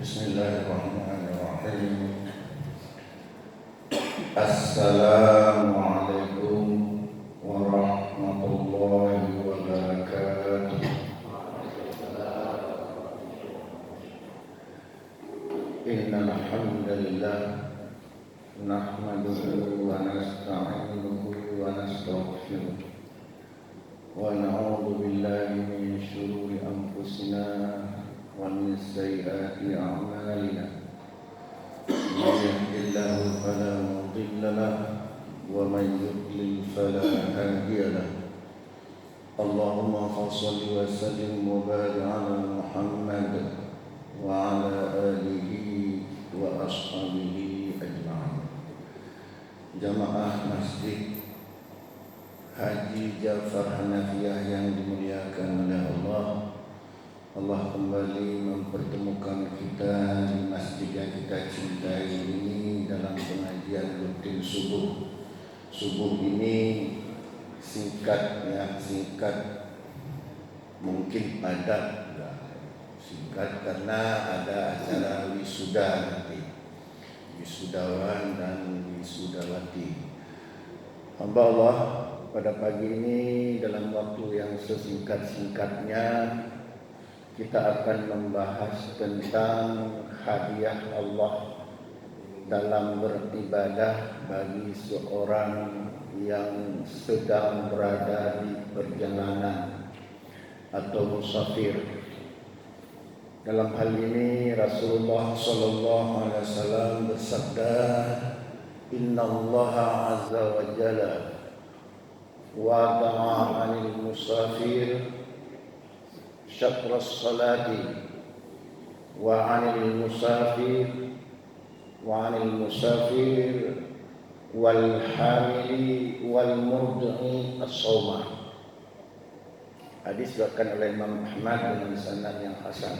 Bismillahirrahmanirrahim. Assalamualaikum warahmatullahi wabarakatuh. Innal hamdalillah nahmaduhu wa nasta'inuhu wa nastaghfiruh wa na'udzu billahi min shururi anfusina wa min sayyiati a'malina. من يهد الله فلا مضل له ومن يضلل فلا هادي له. اللهم صل وسلم وبارك على محمد وعلى آله وأصحابه أجمعين. Jamaah Masjid Haji Ja'far Hanafiyah yang dimuliakan oleh Allah, Allah kembali mempertemukan kita di masjid yang kita cintai ini dalam pengajian rutin subuh. Subuh ini singkat, mungkin padat, singkat karena ada acara wisuda nanti, wisudawan dan wisudawati. Hamba Allah pada pagi ini dalam waktu yang sesingkat-singkatnya kita akan membahas tentang hadiah Allah dalam beribadah bagi seorang yang sedang berada di perjalanan atau musafir. Dalam hal ini Rasulullah sallallahu alaihi wasallam bersabda, "Innallaha azza wa jalla wada'a 'anil musafir syatra as-salati wa 'anil musafir wal hamili wal murdi'i as-sawma." Hadis diriwayatkan oleh Imam Ahmad dengan sanad yang hasan.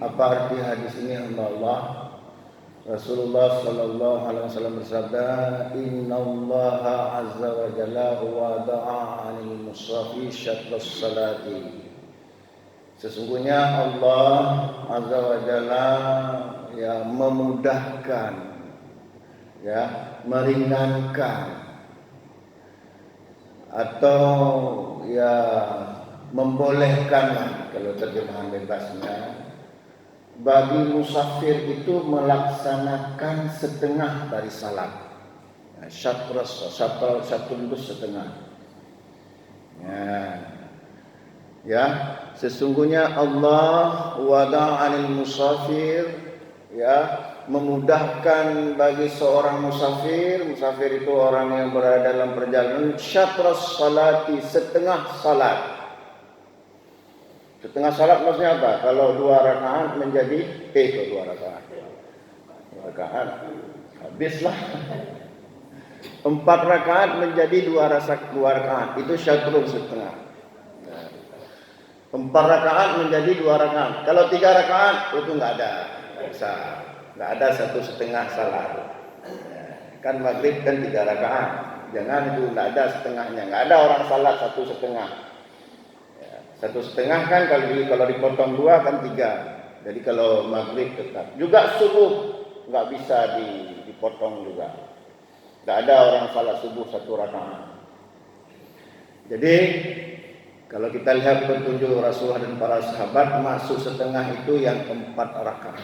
Apa arti hadis ini? Allah Rasulullah sallallahu alaihi wasallam bersabda, "Innallaha azza wa jalla wada'a 'anil musafir syatra as-salati." Sesungguhnya Allah Azza wa Jalla memudahkan, meringankan atau membolehkan, kalau terjemahan bebasnya, bagi musafir itu melaksanakan setengah dari salat. Satu itu setengah. Sesungguhnya Allah wada'a 'anil musafir, memudahkan bagi seorang musafir. Musafir itu orang yang berada dalam perjalanan. Syatras salati, setengah salat. Setengah salat maksudnya apa? Kalau 2 rakaat menjadi 2 rakaat. 2 rakaat habislah. 4 rakaat menjadi 2 rakaat. Itu syatrul setengah. 4 rakaat menjadi 2 rakaat. Kalau 3 rakaat itu enggak ada 1/2 salat. Kan maghrib kan 3 rakaat. Jangan itu enggak ada setengahnya. Enggak ada orang salat 1/2. 1/2 kan kalau dipotong 2 kan 3. Jadi kalau maghrib tetap. Juga subuh enggak bisa dipotong juga. Enggak ada orang salat subuh 1 rakaat. Jadi kalau kita lihat petunjuk Rasulullah dan para sahabat, masuk setengah itu yang 4 rakaat.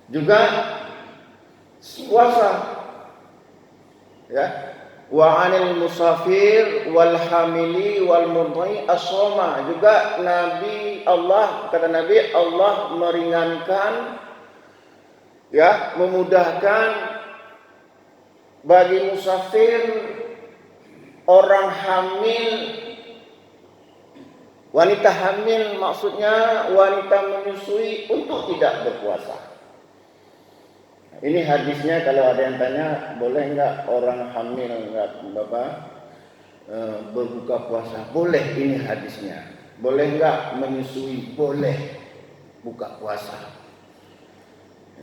Juga puasa, wa 'anil musafir wal hamili wal mudhi as-sawma. Juga kata Nabi Allah meringankan, memudahkan bagi musafir, orang hamil, wanita hamil, maksudnya wanita menyusui, untuk tidak berpuasa. Ini hadisnya, kalau ada yang tanya, boleh enggak orang hamil berbuka puasa? Boleh, ini hadisnya. Boleh enggak menyusui? Boleh buka puasa.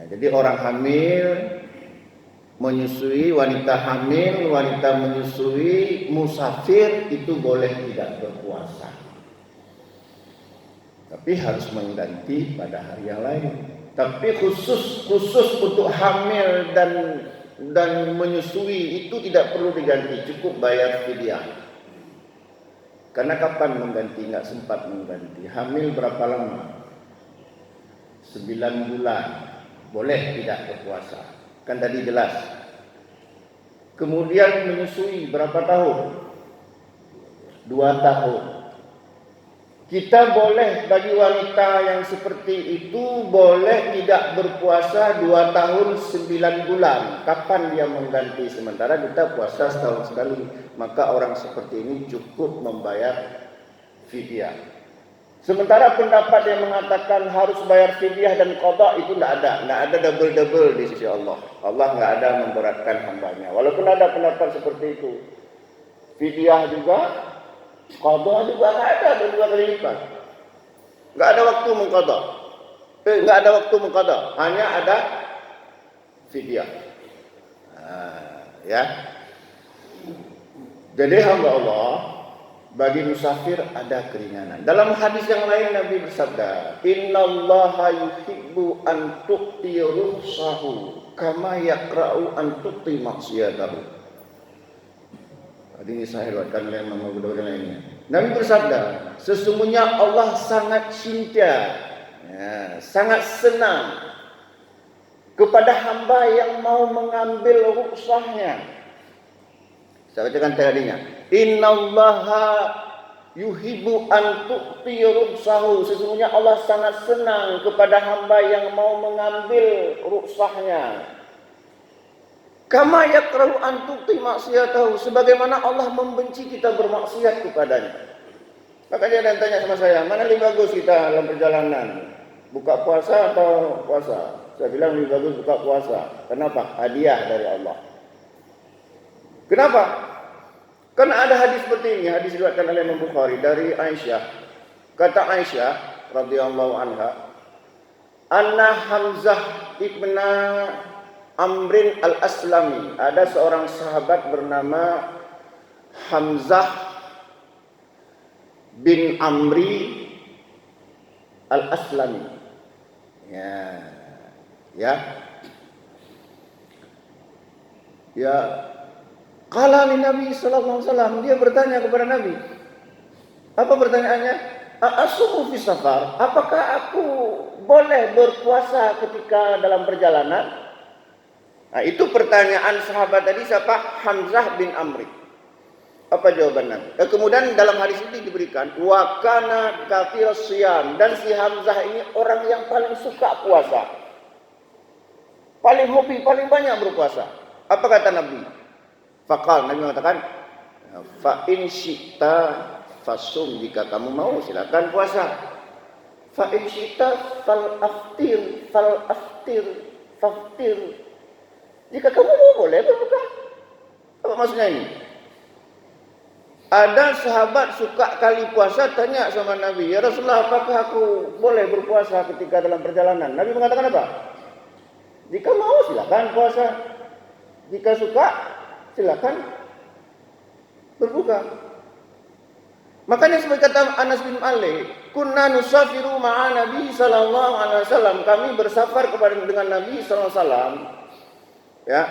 Jadi orang hamil menyusui, wanita hamil, wanita menyusui, musafir itu boleh tidak berpuasa. Tapi harus mengganti pada hari yang lain. Tapi khusus untuk hamil dan menyusui itu tidak perlu diganti, cukup bayar fidyah. Karena kapan mengganti? Nggak sempat mengganti. Hamil berapa lama? 9 bulan. Boleh tidak berpuasa. Kan tadi jelas. Kemudian menyusui berapa tahun? 2 tahun. Kita boleh, bagi wanita yang seperti itu, boleh tidak berpuasa 2 tahun 9 bulan. Kapan dia mengganti? Sementara kita puasa setahun sekali. Maka orang seperti ini cukup membayar fidyah. Sementara pendapat yang mengatakan harus bayar fidyah dan qada itu tidak ada. Tidak ada double-double di sisi Allah. Allah tidak ada memberatkan hambanya. Walaupun ada pendapat seperti itu. Fidyah juga, qada juga tidak ada, dua kali lipat. Tidak ada waktu mengqada. Tidak ada waktu mengqada. Hanya ada fidyah. Ya. Jadi hamba Allah, bagi musafir ada keringanan. Dalam hadis yang lain Nabi bersabda, "Innallaha yuhibbu an tu'ti rukhsahu kama yaqra'u an tu'ti maksiyatahu." Ini saya riwayatkan oleh Imam Abu Dawud dan lainnya. Nabi bersabda, sesungguhnya Allah sangat cinta, sangat senang kepada hamba yang mau mengambil rukhsahnya. Saya bacakan tadinya. Innallaha yuhibbu an tu'ti rukhsahu. Sesungguhnya Allah sangat senang kepada hamba yang mau mengambil rukhsahnya. Kama yakrahu an tu'ti maksiyatahu. Sebagaimana Allah membenci kita bermaksiat kepadanya. Makanya ada yang tanya sama saya, mana lebih bagus kita dalam perjalanan? Buka puasa atau puasa? Saya bilang lebih bagus buka puasa. Kenapa? Hadiah dari Allah. Kenapa? Karena ada hadis seperti ini, hadis diriwayatkan oleh Imam Bukhari dari Aisyah. Kata Aisyah radhiyallahu anha, "Anna Hamzah ibn Amrin al-Aslami." Ada seorang sahabat bernama Hamzah bin Amri al-Aslami. Ya. Qala li Nabi sallallahu alaihi wasallam, dia bertanya kepada Nabi. Apa pertanyaannya? Asumu fi safar? Apakah aku boleh berpuasa ketika dalam perjalanan? Nah, itu pertanyaan sahabat tadi siapa? Hamzah bin Amri. Apa jawaban Nabi? Kemudian dalam hadis ini diberikan wa kana kathir siyam, dan si Hamzah ini orang yang paling suka puasa. Paling hobi, paling banyak berpuasa. Apa kata Nabi? Faqal, Nabi mengatakan, fa in syi'ta fasum, jika kamu mau silakan puasa. Fa in syi'ta faftir. Jika kamu mau boleh berbuka. Apa maksudnya ini? Ada sahabat suka kali puasa tanya sama Nabi, "Ya Rasulullah, apakah aku boleh berpuasa ketika dalam perjalanan?" Nabi mengatakan apa? Jika mau silakan puasa. Jika suka silakan berbuka. Makanya seperti kata Anas bin Malik, kunna nusafiru ma'a Nabi sallallahu alaihi wasallam, kami bersafar dengan Nabi sallallahu alaihi wasallam. Ya.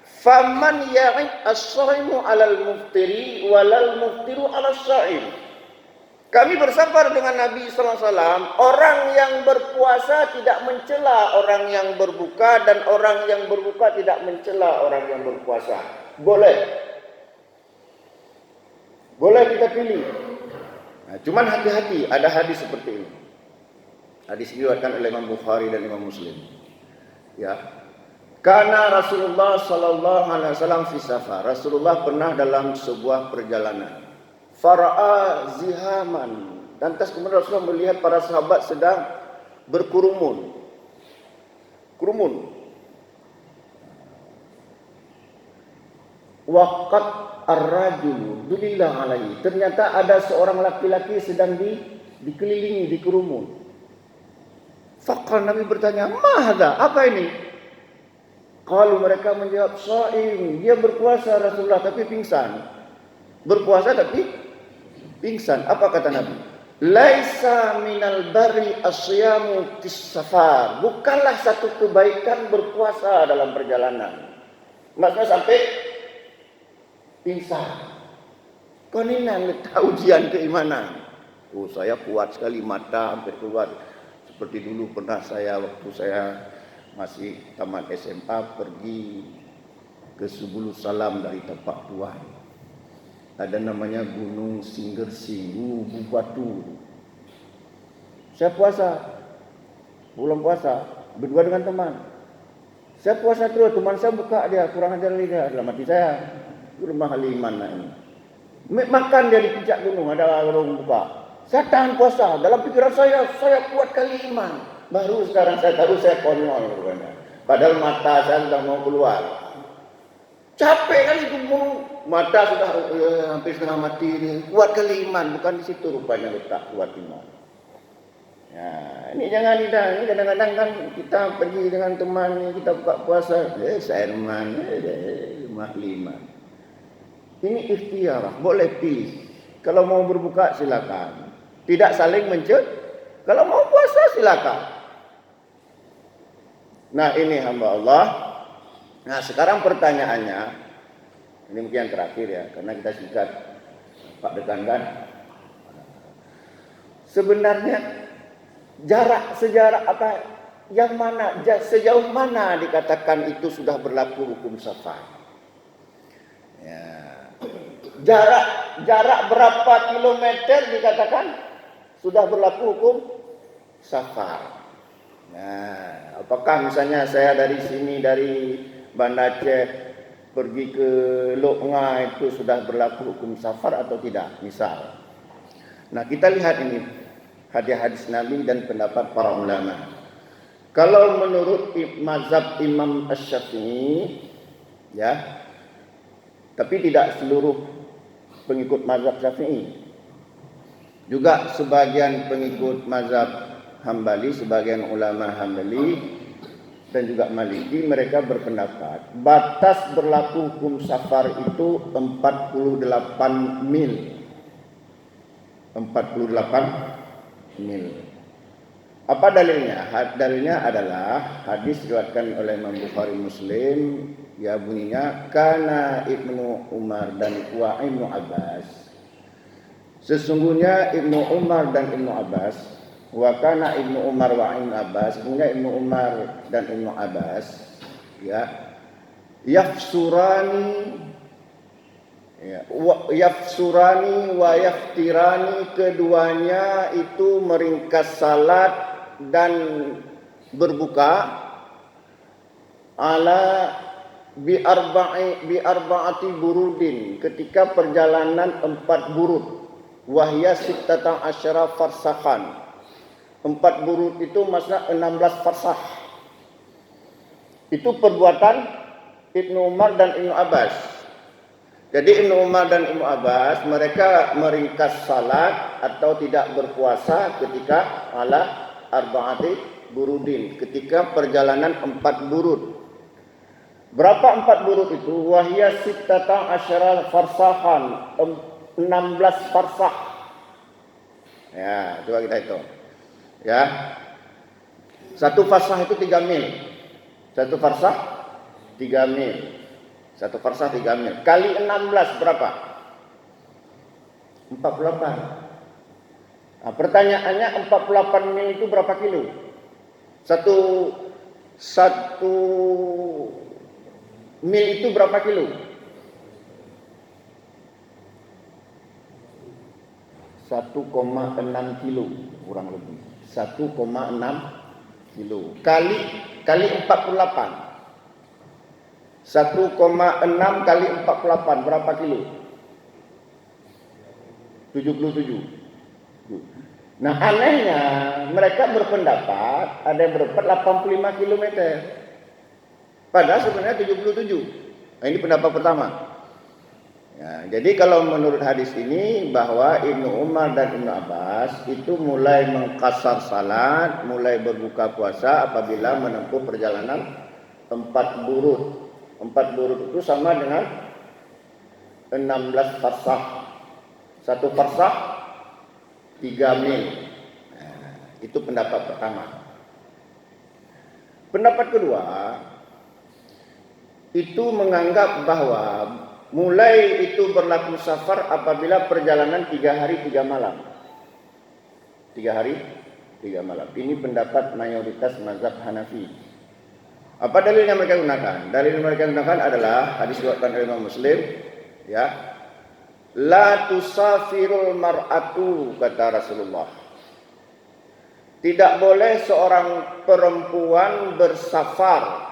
Faman ya'id as-shaimu 'alal muftiri walal muftiru 'alas shaim. Kami bersafar dengan Nabi sallallahu alaihi wasallam, orang yang berpuasa tidak mencela orang yang berbuka, dan orang yang berbuka tidak mencela orang yang berpuasa. Boleh kita pilih. Nah, cuman hati-hati, ada hadis seperti ini. Hadis diriwayatkan oleh Imam Bukhari dan Imam Muslim. Ya. Karena Rasulullah sallallahu alaihi wasallam fi safar. Rasulullah pernah dalam sebuah perjalanan. Fara'a zihaman. Dan kemudian Rasulullah melihat para sahabat sedang berkerumun. Waqat ar-rajulu dulillah alaihi. Ternyata ada seorang laki-laki sedang dikelilingi, dikerumun. Faqal, Nabi bertanya, "Mahadha? Apa ini?" Kalau mereka menjawab, "Shaim." Dia berpuasa Rasulullah tapi pingsan. Berpuasa tapi pingsan. Apa kata Nabi? Laisa minal bari asyamu fis safar. Bukanlah satu kebaikan berpuasa dalam perjalanan. Maksudnya sampai pingsan. Kau ni nak letak ujian keimanan. Oh, saya kuat sekali, mata hampir keluar. Seperti dulu pernah saya waktu saya masih tamat SMA pergi ke Subulu Salam dari tempat Tuan. Ada namanya Gunung Singgersing, Batu. Saya puasa, bulan puasa, berdua dengan teman. Saya puasa terus, teman saya buka dia, kurang ajar dia dalam hati saya. Itu rumah Haliman ini. Makan dia di puncak gunung, ada orang buka. Saya tahan puasa, dalam pikiran saya kuat kali iman. Baru sekarang saya tahu saya konyol rupanya. Padahal mata saya sudah mau keluar. Capek kali itu, mata sudah hampir setengah mati. Kuat kali iman, bukan di situ rupanya letak kuat iman. Ya, ini jangan tidak. Ini kadang-kadang kan kita pergi dengan teman, kita buka puasa. Saya rumah iman. Ini ikhtiar, boleh pilih. Kalau mau berbuka silakan. Tidak saling mencet. Kalau mau puasa silakan. Nah, ini hamba Allah. Nah, sekarang pertanyaannya, ini mungkin yang terakhir ya, karena kita singkat Pak Dekan kan. Sebenarnya sejarah apa yang mana, sejauh mana dikatakan itu sudah berlaku hukum safar? Ya. Jarak berapa kilometer dikatakan sudah berlaku hukum safar? Nah, apakah misalnya saya dari sini dari Banda Aceh pergi ke Lok Nga itu sudah berlaku hukum safar atau tidak? Misal. Nah, kita lihat ini hadis-hadis Nabi dan pendapat para ulama. Kalau menurut mazhab Imam Asy-Syafi'i, ya, tapi tidak seluruh pengikut mazhab Syafi'i. Juga sebagian pengikut mazhab Hambali, sebagian ulama Hambali dan juga Maliki, mereka berpendapat batas berlaku hukum safar itu 48 mil. 48 mil. Apa dalilnya? Dalilnya adalah hadis diriwayatkan oleh Imam Bukhari Muslim, ya bunyinya kana Ibnu Umar dan Ibnu Abbas. Sesungguhnya Ibnu Umar dan Ibnu Abbas, wa kana Ibnu Umar wa Ibnu Abbas, sesungguhnya Ibnu Umar dan Ibnu Abbas, ya, yafsurani wa yaftirani, keduanya itu meringkas salat dan berbuka ala bi arba'ati burudin, ketika perjalanan 4 burud, wahya sittata asyara farsakhan. 4 burud itu maksudnya 16 farsah. Itu perbuatan Ibnu Umar dan Ibnu Abbas. Jadi Ibnu Umar dan Ibnu Abbas mereka meringkas salat atau tidak berpuasa ketika ala arba'ati burudin, ketika perjalanan 4 burud. Berapa 4 burud itu? Wahya sittata asyara farsakhan, 16 farsah. Ya, coba kita hitung. Ya. Satu farsah itu 3 mil. Satu farsah 3 mil. Satu farsah 3 mil. Kali 16 berapa? 48. Nah, pertanyaannya 48 mil itu berapa kilo? Satu mil itu berapa kilo? 1,6 kilo kurang lebih. 1,6 kilo. Kali 48. 1,6 kali 48 berapa kilo? 77. Nah, anehnya mereka berpendapat, ada yang berpendapat 85 km. Padahal sebenarnya 77. Nah, ini pendapat pertama. Ya, jadi kalau menurut hadis ini bahwa Ibnu Umar dan Ibnu Abbas itu mulai mengqasar salat, mulai berbuka puasa apabila menempuh perjalanan 4 burud. 4 burud itu sama dengan 16 farsah. Satu farsah 3 mil. Nah, itu pendapat pertama. Pendapat kedua, itu menganggap bahwa mulai itu berlaku safar apabila perjalanan 3 hari 3 malam. 3 hari 3 malam. Ini pendapat mayoritas mazhab Hanafi. Apa dalil yang mereka gunakan? Dalil yang mereka gunakan adalah hadis riwayat Imam Muslim, ya. La tusafirul mar'atu, kata Rasulullah. Tidak boleh seorang perempuan bersafar,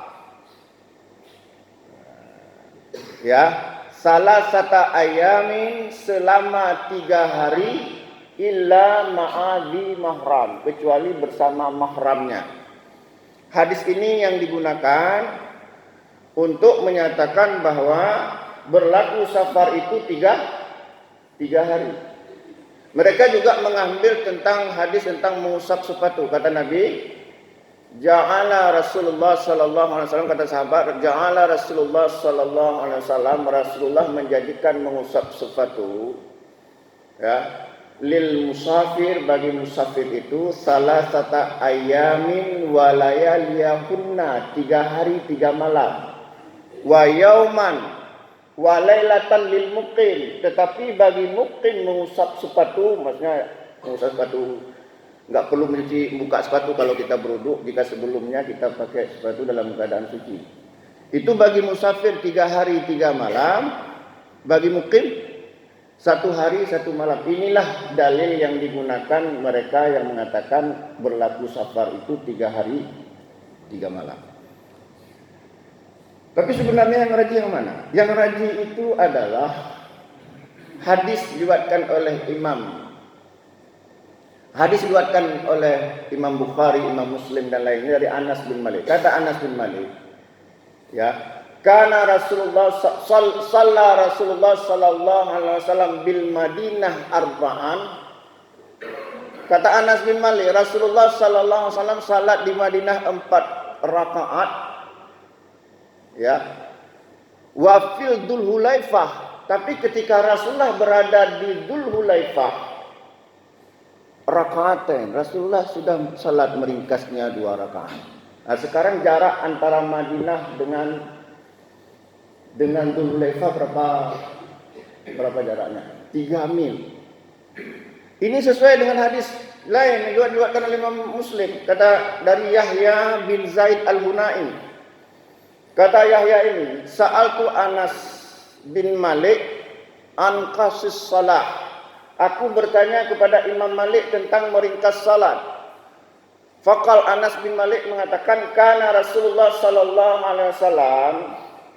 ya, salah satu ayamin selama 3 hari illa ma'adhi mahram, kecuali bersama mahramnya. Hadis ini yang digunakan untuk menyatakan bahwa berlaku safar itu 3 hari. Mereka juga mengambil tentang hadis tentang mengusap sepatu. Kata Nabi, ja'ala Rasulullah sallallahu alaihi wasallam, kata sahabat, ja'ala Rasulullah sallallahu alaihi wasallam, Rasulullah menjadikan mengusap sepatu, ya, lil musafir, bagi musafir itu salah satu ayamin walayaliyahunna, 3 hari 3 malam, wa yauman walailatan lil muqim, tetapi bagi muqim mengusap sepatu, maksudnya mengusap sepatu enggak perlu buka sepatu kalau kita berwudu, jika sebelumnya kita pakai sepatu dalam keadaan suci. Itu bagi musafir 3 hari 3 malam, bagi muqim 1 hari 1 malam. Inilah dalil yang digunakan mereka yang mengatakan berlaku safar itu 3 hari 3 malam. Tapi sebenarnya yang rajih yang mana? Yang rajih itu adalah hadis diriwayatkan oleh Imam Bukhari, Imam Muslim dan lainnya dari Anas bin Malik. Kata Anas bin Malik, ya, karena Rasulullah sallallahu alaihi wasallam bil Madinah arba'an. Kata Anas bin Malik, Rasulullah sallallahu alaihi wasallam salat di Madinah 4 rakaat. Ya. Wa fil Dzul Hulaifah, tapi ketika Rasulullah berada di Dzul Hulaifah, rakaatain, Rasulullah sudah salat meringkasnya 2 rakaat. Nah, sekarang jarak antara Madinah dengan Dzul Hulaifah berapa jaraknya? 3 mil. Ini sesuai dengan hadis lain yang diriwayatkan oleh Imam Muslim, kata dari Yahya bin Zaid al-Hunai. Kata Yahya ini, sa'altu Anas bin Malik an qasis salah. Aku bertanya kepada Imam Malik tentang meringkas salat. Faqal, Anas bin Malik mengatakan, kana Rasulullah sallallahu alaihi wasallam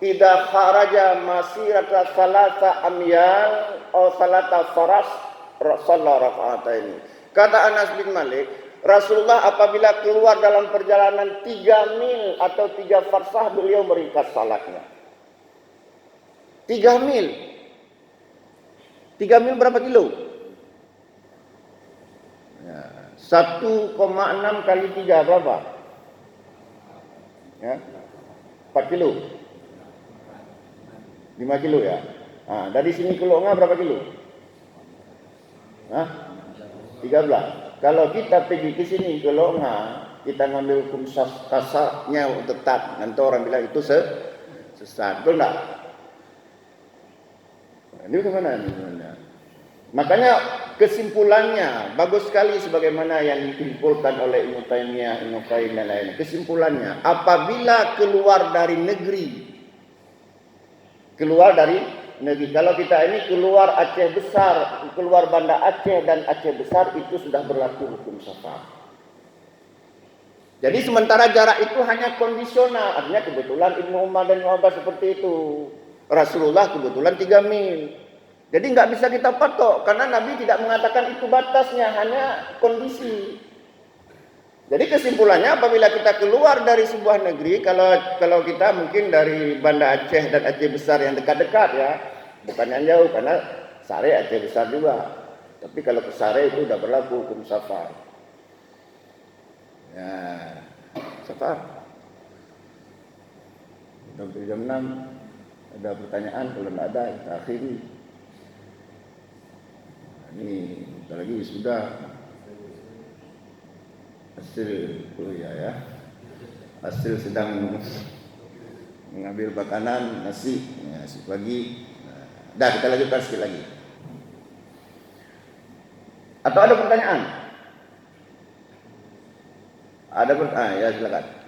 idza kharaja masirata salasa amyal atau salata faras shalla raka'ataini. Kata Anas bin Malik, Rasulullah apabila keluar dalam perjalanan 3 mil atau 3 farsah, beliau meringkas salatnya. 3 mil. 3 mil berapa kilo? Ya, 1,6 kali 3 berapa? Ya, 4 kilo. 5 kilo ya. Nah, dari sini ke Longa berapa kilo? Hah? 13. Kalau kita pergi ke sini ke Longa, kita ngambil hukum kasarnya tetap, nanti orang bilang itu sesat, betul enggak? Ini bagaimana ini? Makanya kesimpulannya bagus sekali sebagaimana yang dikumpulkan oleh Ibnu Taimiyah, Ibnu Qayyim dan lain-lain. Kesimpulannya, apabila keluar dari negeri, kalau kita ini keluar Aceh Besar, keluar Banda Aceh dan Aceh Besar, itu sudah berlaku hukum safar. Jadi sementara jarak itu hanya kondisional, artinya kebetulan Ibnu Umar dan Ibnu Abbas seperti itu. Rasulullah kebetulan 3 mil. Jadi nggak bisa kita patok, karena Nabi tidak mengatakan itu batasnya, hanya kondisi. Jadi kesimpulannya, apabila kita keluar dari sebuah negeri, kalau kita mungkin dari Banda Aceh dan Aceh Besar yang dekat-dekat ya, bukan yang jauh, karena Sare Aceh Besar juga. Tapi kalau ke Sare itu sudah berlaku hukum safar. Ya, safar. Sampai jam 6 ada pertanyaan, kalau tidak ada kita akhiri. Ini bentar lagi sudah hasil kuliah ya. Hasil sedang mengambil makanan nasi pagi. Dah kita lanjutkan sekali lagi. Atau ada pertanyaan? Ada pertanyaan? Ya silakan.